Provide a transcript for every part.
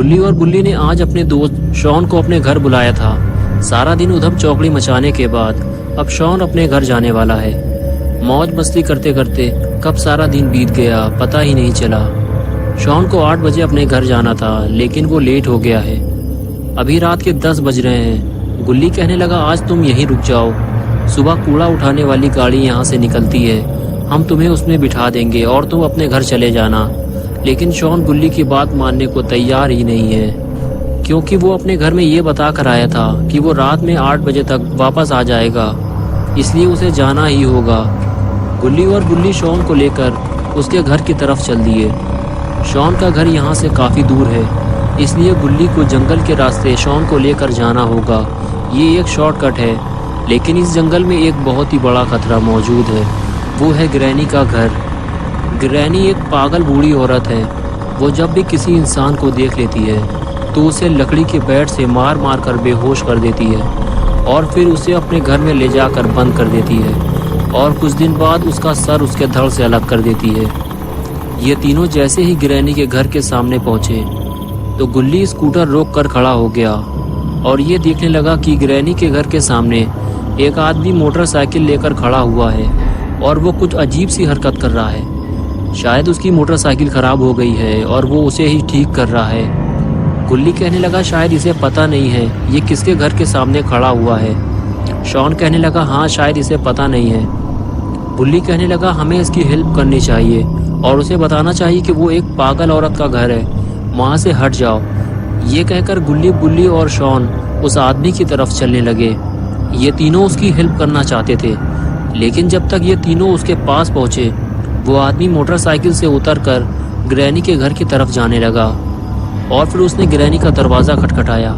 गुल्ली और बुल्ली ने आज अपने दोस्त शॉन को अपने घर बुलाया था। सारा दिन उधम चौकड़ी मचाने के बाद अब शॉन अपने घर जाने वाला है। मौज मस्ती करते करते कब सारा दिन बीत गया पता ही नहीं चला। शॉन को 8 बजे अपने घर जाना था, लेकिन वो लेट हो गया है। अभी रात के 10 बज रहे हैं। गुल्ली कहने लगा, आज तुम यहीं रुक जाओ, सुबह कूड़ा उठाने वाली गाड़ी यहाँ से निकलती है, हम तुम्हें उसमें बिठा देंगे और तुम अपने घर चले जाना। लेकिन शॉन गुल्ली की बात मानने को तैयार ही नहीं है, क्योंकि वो अपने घर में ये बता कर आया था कि वो रात में 8 बजे तक वापस आ जाएगा, इसलिए उसे जाना ही होगा। गुल्ली और बुल्ली शॉन को लेकर उसके घर की तरफ चल दिए। शॉन का घर यहाँ से काफ़ी दूर है, इसलिए गुल्ली को जंगल के रास्ते शॉन को लेकर जाना होगा। ये एक शॉर्टकट है, लेकिन इस जंगल में एक बहुत ही बड़ा खतरा मौजूद है। वो है ग्रैनी का घर। ग्रैनी एक पागल बूढ़ी औरत है। वो जब भी किसी इंसान को देख लेती है तो उसे लकड़ी के बैट से मार मार कर बेहोश कर देती है और फिर उसे अपने घर में ले जाकर बंद कर देती है और कुछ दिन बाद उसका सर उसके धड़ से अलग कर देती है। ये तीनों जैसे ही ग्रैनी के घर के सामने पहुँचे तो गुल्ली स्कूटर रोक कर खड़ा हो गया और ये देखने लगा कि ग्रैनी के घर के सामने एक आदमी मोटरसाइकिल लेकर खड़ा हुआ है और वो कुछ अजीब सी हरकत कर रहा है। शायद उसकी मोटरसाइकिल ख़राब हो गई है और वो उसे ही ठीक कर रहा है। गुल्ली कहने लगा, शायद इसे पता नहीं है ये किसके घर के सामने खड़ा हुआ है। शॉन कहने लगा, हाँ शायद इसे पता नहीं है। गुल्ली कहने लगा, हमें इसकी हेल्प करनी चाहिए और उसे बताना चाहिए कि वो एक पागल औरत का घर है, वहाँ से हट जाओ। ये कहकर गुल्ली, बुल्ली और शॉन उस आदमी की तरफ चलने लगे। ये तीनों उसकी हेल्प करना चाहते थे, लेकिन जब तक ये तीनों उसके पास पहुँचे वो आदमी मोटरसाइकिल से उतरकर ग्रैनी के घर की तरफ जाने लगा और फिर उसने ग्रैनी का दरवाज़ा खटखटाया।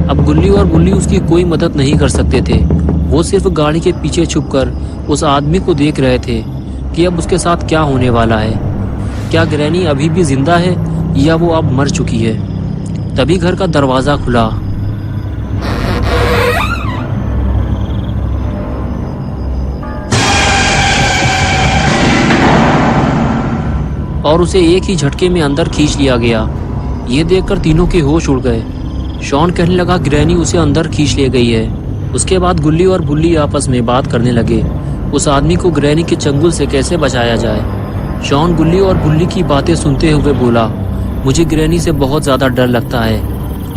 अब गुल्ली और बुल्ली उसकी कोई मदद नहीं कर सकते थे। वो सिर्फ गाड़ी के पीछे छुपकर उस आदमी को देख रहे थे कि अब उसके साथ क्या होने वाला है। क्या ग्रैनी अभी भी जिंदा है या वो अब मर चुकी है? तभी घर का दरवाज़ा खुला और उसे एक ही झटके में अंदर खींच लिया गया। ये देखकर तीनों के होश उड़ गए। शॉन कहने लगा, ग्रैनी उसे अंदर खींच ले गई है। उसके बाद गुल्ली और बुल्ली आपस में बात करने लगे, उस आदमी को ग्रैनी के चंगुल से कैसे बचाया जाए। शॉन गुल्ली और बुल्ली की बातें सुनते हुए बोला, मुझे ग्रैनी से बहुत ज़्यादा डर लगता है,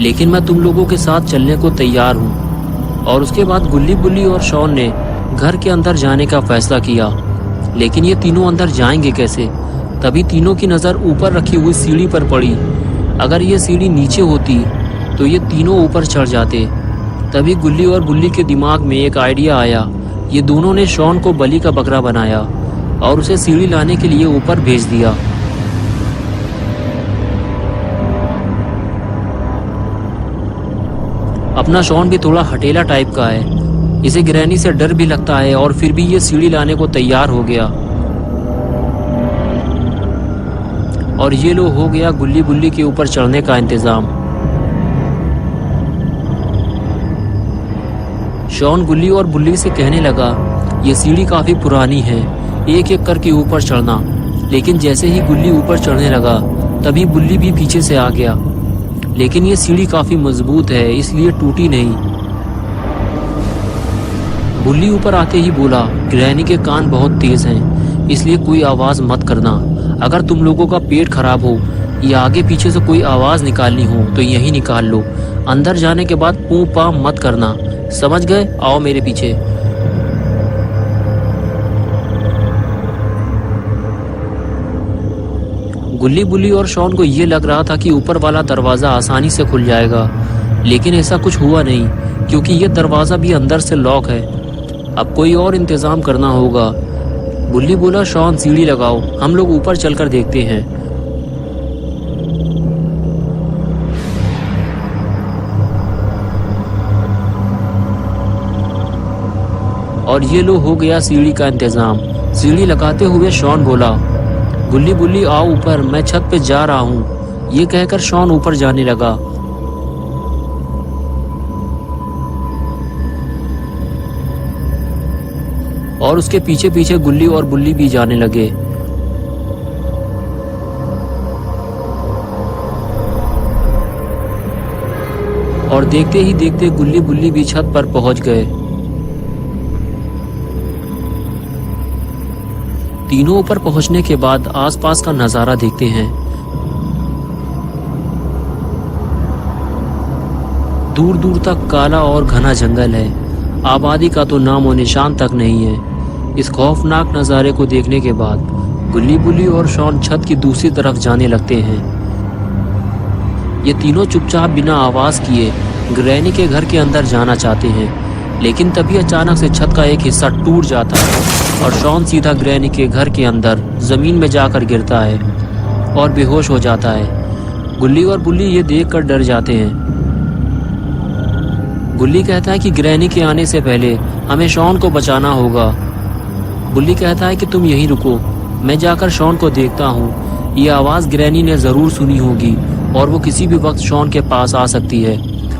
लेकिन मैं तुम लोगों के साथ चलने को तैयार हूँ। और उसके बाद गुल्ली, बुल्ली और शॉन ने घर के अंदर जाने का फैसला किया, लेकिन ये तीनों अंदर जाएंगे कैसे? तभी तीनों की नज़र ऊपर रखी हुई सीढ़ी पर पड़ी। अगर ये सीढ़ी नीचे होती तो ये तीनों ऊपर चढ़ जाते। तभी गुल्ली और बुल्ली के दिमाग में एक आइडिया आया। ये दोनों ने शॉन को बलि का बकरा बनाया और उसे सीढ़ी लाने के लिए ऊपर भेज दिया। अपना शॉन भी थोड़ा हटेला टाइप का है, इसे ग्रैनी से डर भी लगता है और फिर भी ये सीढ़ी लाने को तैयार हो गया। और ये लो हो गया गुल्ली बुल्ली के ऊपर चढ़ने का इंतज़ाम। शॉन गुल्ली और बुल्ली से कहने लगा, ये सीढ़ी काफ़ी पुरानी है, एक एक करके ऊपर चढ़ना। लेकिन जैसे ही गुल्ली ऊपर चढ़ने लगा तभी बुल्ली भी पीछे से आ गया। लेकिन ये सीढ़ी काफ़ी मजबूत है, इसलिए टूटी नहीं। बुल्ली ऊपर आते ही बोला, ग्रैनी के कान बहुत तेज़ हैं, इसलिए कोई आवाज़ मत करना। अगर तुम लोगों का पेट खराब हो या आगे पीछे से कोई आवाज़ निकालनी हो तो यही निकाल लो। अंदर जाने के बाद पू पा मत करना, समझ गए? आओ मेरे पीछे। गुल्ली, बुल्ली और शॉन को ये लग रहा था कि ऊपर वाला दरवाज़ा आसानी से खुल जाएगा, लेकिन ऐसा कुछ हुआ नहीं, क्योंकि ये दरवाज़ा भी अंदर से लॉक है। अब कोई और इंतज़ाम करना होगा। बुल्ली बोला, शॉन सीढ़ी लगाओ, हम लोग ऊपर चलकर देखते हैं। और ये लो हो गया सीढ़ी का इंतज़ाम। सीढ़ी लगाते हुए शॉन बोला, गुल्ली, बुल्ली आओ ऊपर, मैं छत पे जा रहा हूँ। ये कहकर शॉन ऊपर जाने लगा। और उसके पीछे पीछे गुल्ली और बुल्ली भी जाने लगे। और देखते ही देखते गुल्ली बुल्ली भी छत पर पहुंच गए। तीनों ऊपर पहुंचने के बाद आसपास का नजारा देखते हैं। दूर दूर तक काला और घना जंगल है, आबादी का तो नामो निशान तक नहीं है। इस खौफनाक नज़ारे को देखने के बाद गुल्ली बुल्ली और शॉन छत की दूसरी तरफ जाने लगते हैं। ये तीनों चुपचाप बिना आवाज़ किए ग्रैनी के घर के अंदर जाना चाहते हैं, लेकिन तभी अचानक से छत का एक हिस्सा टूट जाता है और शॉन सीधा ग्रैनी के घर के अंदर ज़मीन में जाकर गिरता है और बेहोश हो जाता है। गुल्ली और बुल्ली ये देखकर डर जाते हैं। गुल्ली कहता है कि ग्रैनी के आने से पहले हमें शॉन को बचाना होगा। बुल्ली कहता है कि तुम यहीं रुको, मैं जाकर शॉन को देखता हूँ। ये आवाज़ ग्रैनी ने ज़रूर सुनी होगी और वो किसी भी वक्त शॉन के पास आ सकती है।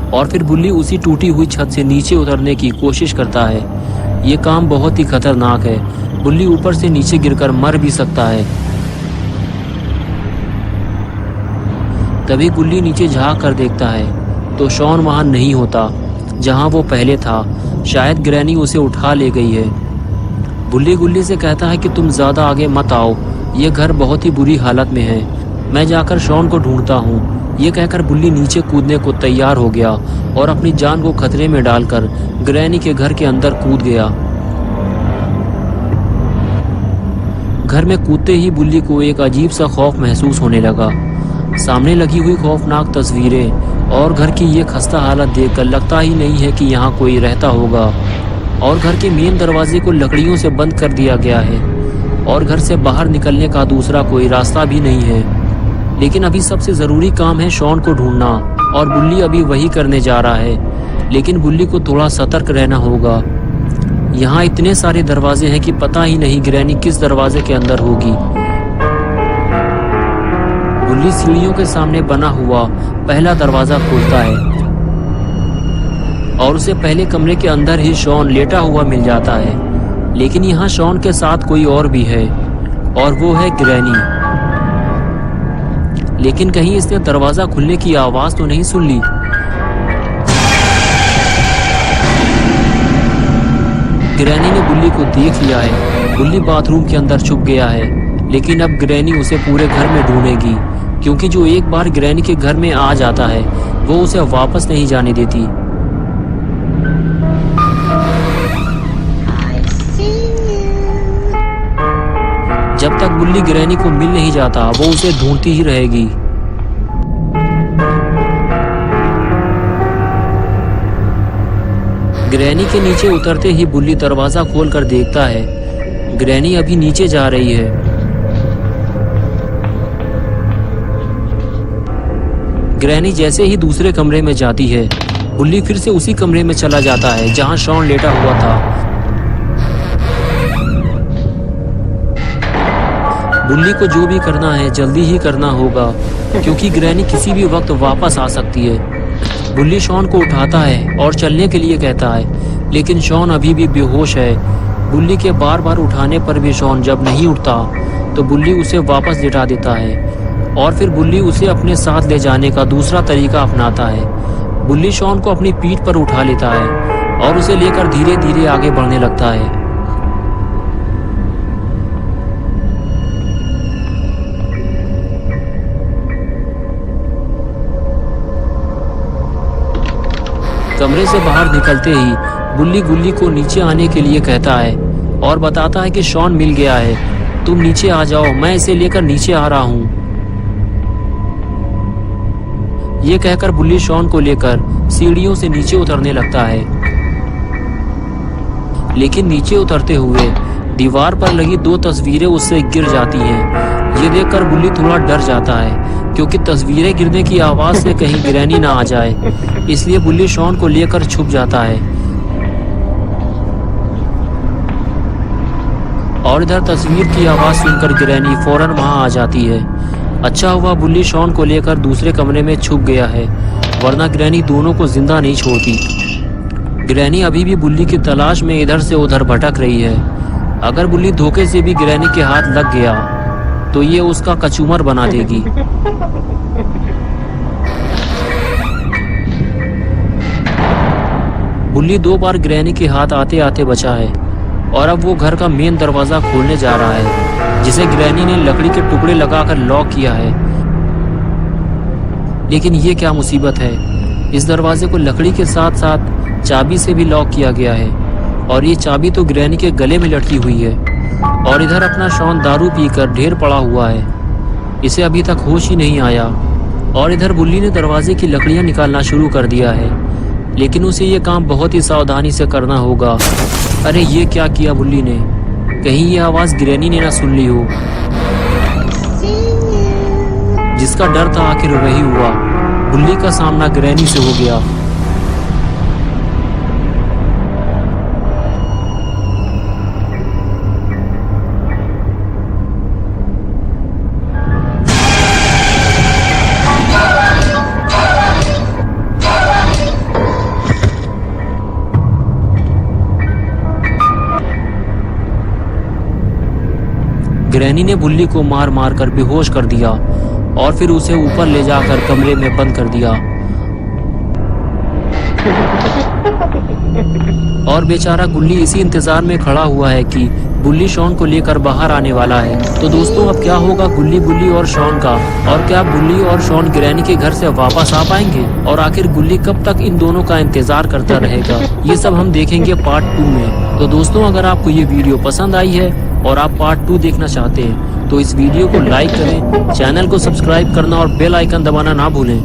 और फिर बुल्ली उसी टूटी हुई छत से नीचे उतरने की कोशिश करता है। ये काम बहुत ही खतरनाक है, बुल्ली ऊपर से नीचे गिरकर मर भी सकता है। तभी गुल्ली नीचे झांक कर देखता है तो शॉन वहाँ नहीं होता जहाँ वो पहले था। शायद ग्रैनी उसे उठा ले गई है। बुल्ली गुल्ली से कहता है कि तुम ज़्यादा आगे मत आओ, ये घर बहुत ही बुरी हालत में है, मैं जाकर शॉन को ढूंढता हूँ। ये कहकर बुल्ली नीचे कूदने को तैयार हो गया और अपनी जान को खतरे में डालकर ग्रैनी के घर के अंदर कूद गया। घर में कूदते ही बुल्ली को एक अजीब सा खौफ महसूस होने लगा। सामने लगी हुई खौफनाक तस्वीरें और घर की ये खस्ता हालत देखकर लगता ही नहीं है कि यहाँ कोई रहता होगा। और घर के मेन दरवाजे को लकड़ियों से बंद कर दिया गया है और घर से बाहर निकलने का दूसरा कोई रास्ता भी नहीं है। लेकिन अभी सबसे ज़रूरी काम है शॉन को ढूंढना और बुल्ली अभी वही करने जा रहा है। लेकिन बुल्ली को थोड़ा सतर्क रहना होगा। यहाँ इतने सारे दरवाजे हैं कि पता ही नहीं ग्रैनी किस दरवाजे के अंदर होगी। बुल्ली सीढ़ियों के सामने बना हुआ पहला दरवाजा खोलता है और उसे पहले कमरे के अंदर ही शॉन लेटा हुआ मिल जाता है। लेकिन यहाँ शॉन के साथ कोई और भी है और वो है ग्रैनी। लेकिन कहीं इसने दरवाजा खुलने की आवाज तो नहीं सुन ली। ग्रैनी ने बुल्ली को देख लिया है। बुल्ली बाथरूम के अंदर छुप गया है, लेकिन अब ग्रैनी उसे पूरे घर में ढूंढेगी, क्योंकि जो एक बार ग्रैनी के घर में आ जाता है वो उसे वापस नहीं जाने देती। जब तक बुल्ली ग्रैनी को मिल नहीं जाता वो उसे ढूंढती ही रहेगी। ग्रैनी के नीचे उतरते ही बुल्ली दरवाजा खोलकर देखता है ग्रैनी अभी नीचे जा रही है। ग्रैनी जैसे ही दूसरे कमरे में जाती है, बुल्ली फिर से उसी कमरे में चला जाता है जहां शॉन लेटा हुआ था। बुल्ली को जो भी करना है जल्दी ही करना होगा, क्योंकि ग्रैनी किसी भी वक्त वापस आ सकती है। बुल्ली शॉन को उठाता है और चलने के लिए कहता है, लेकिन शॉन अभी भी बेहोश है। बुल्ली के बार बार उठाने पर भी शॉन जब नहीं उठता तो बुल्ली उसे वापस लिटा देता है और फिर बुल्ली उसे अपने साथ ले जाने का दूसरा तरीका अपनाता है। बुल्ली शॉन को अपनी पीठ पर उठा लेता है और उसे लेकर धीरे धीरे आगे बढ़ने लगता है। कमरे से बाहर निकलते ही बुल्ली गुल्ली को नीचे आने के लिए कहता है और बताता है कि शॉन मिल गया है, तुम नीचे आ जाओ, मैं इसे लेकर नीचे आ रहा हूँ। ये कहकर बुल्ली शॉन को लेकर सीढ़ियों से नीचे उतरने लगता है। लेकिन नीचे उतरते हुए दीवार पर लगी 2 तस्वीरें उससे गिर जाती हैं। ये देखकर बुल्ली थोड़ा डर जाता है, क्योंकि तस्वीरें गिरने की आवाज से कहीं ग्रैनी ना आ जाए, इसलिए बुल्ली शॉन को लेकर छुप जाता है। और इधर तस्वीर की आवाज सुनकर ग्रैनी फौरन वहां आ जाती है। अच्छा हुआ बुल्ली शॉन को लेकर दूसरे कमरे में छुप गया है, वरना ग्रैनी दोनों को जिंदा नहीं छोड़ती। ग्रैनी अभी भी बुल्ली की तलाश में इधर से उधर भटक रही है। अगर बुल्ली धोखे से भी ग्रैनी के हाथ लग गया तो ये उसका कचूमर बना देगी। बुल्ली 2 बार ग्रैनी के हाथ आते आते बचा है और अब वो घर का मेन दरवाजा खोलने जा रहा है, जिसे ग्रैनी ने लकड़ी के टुकड़े लगाकर लॉक किया है। लेकिन ये क्या मुसीबत है, इस दरवाजे को लकड़ी के साथ साथ चाबी से भी लॉक किया गया है और ये चाबी तो ग्रैनी के गले में लटकी हुई है। और इधर अपना शॉन दारू पीकर ढेर पड़ा हुआ है, इसे अभी तक होश ही नहीं आया। और इधर बुल्ली ने दरवाजे की लकड़ियां निकालना शुरू कर दिया है, लेकिन उसे ये काम बहुत ही सावधानी से करना होगा। अरे ये क्या किया बुल्ली ने, कहीं ये आवाज ग्रैनी ने ना सुन ली हो। जिसका डर था आखिर वही हुआ, बुल्ली का सामना ग्रैनी से हो गया। ग्रैनी ने बुल्ली को मार मार कर बेहोश कर दिया और फिर उसे ऊपर ले जाकर कमरे में बंद कर दिया। और बेचारा गुल्ली इसी इंतजार में खड़ा हुआ है कि बुल्ली शॉन को लेकर बाहर आने वाला है। तो दोस्तों अब क्या होगा गुल्ली बुल्ली और शॉन का, और क्या बुल्ली और शॉन ग्रैनी के घर से वापस आ पाएंगे, और आखिर गुल्ली कब तक इन दोनों का इंतजार करता रहेगा, ये सब हम देखेंगे पार्ट 2 में। तो दोस्तों अगर आपको ये वीडियो पसंद आई है और आप पार्ट 2 देखना चाहते हैं तो इस वीडियो को लाइक करें, चैनल को सब्सक्राइब करना और बेल आइकन दबाना ना भूलें।